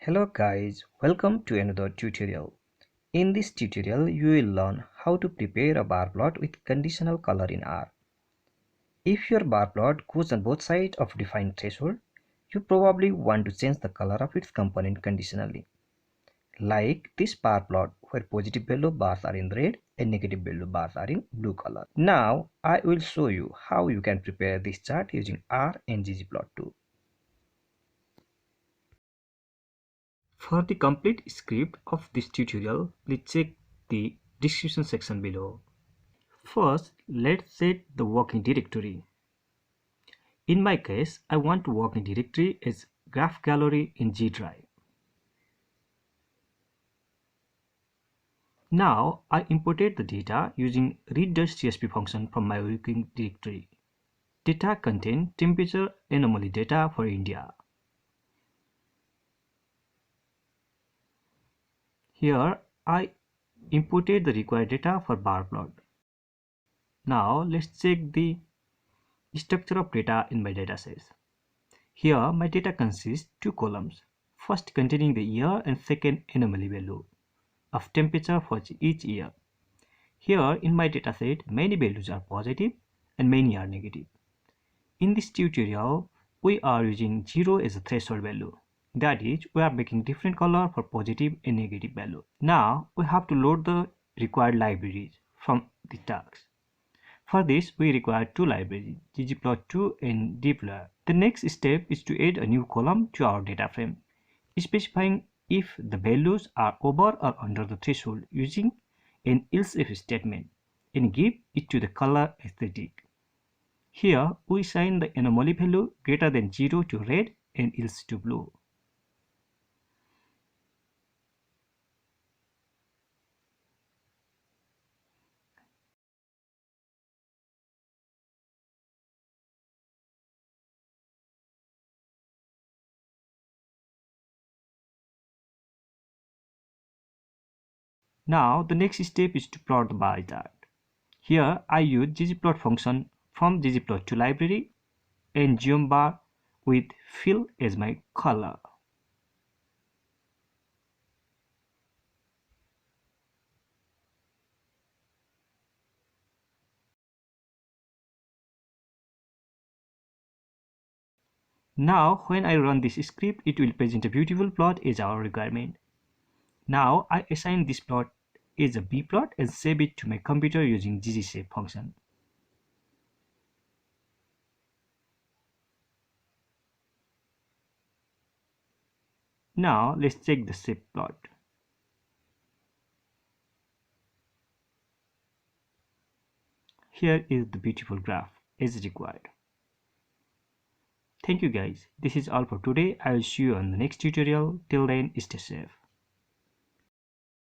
Hello guys, welcome to another tutorial. In this tutorial, you will learn how to prepare a bar plot with conditional color in R. If your bar plot goes on both sides of defined threshold, you probably want to change the color of its component conditionally. Like this bar plot where positive value bars are in red and negative value bars are in blue color. Now, I will show you how you can prepare this chart using R and ggplot2. For the complete script of this tutorial, please check the description section below. First, let's set the working directory. In my case, I want to working directory as graph gallery in G drive. Now, I imported the data using read.csv function from my working directory. Data contain temperature anomaly data for India. Here, I imported the required data for bar plot. Now, let's check the structure of data in my dataset. Here, my data consists two columns, first containing the year and second anomaly value of temperature for each year. Here in my dataset, many values are positive and many are negative. In this tutorial, we are using 0 as a threshold value. That is, we are making different color for positive and negative value. Now, we have to load the required libraries from the tags. For this, we require two libraries, ggplot2 and dplyr. The next step is to add a new column to our data frame, specifying if the values are over or under the threshold using an else-if statement and give it to the color aesthetic. Here, we assign the anomaly value greater than 0 to red and else to blue. Now, the next step is to plot the bar chart. Here, I use ggplot function from ggplot2 library and geombar with fill as my color. Now, when I run this script, it will present a beautiful plot as our requirement. Now, I assign this plot as a B plot and save it to my computer using ggsave function. Now, let's check the save plot. Here is the beautiful graph as required. Thank you guys. This is all for today. I will see you on the next tutorial. Till then, stay safe.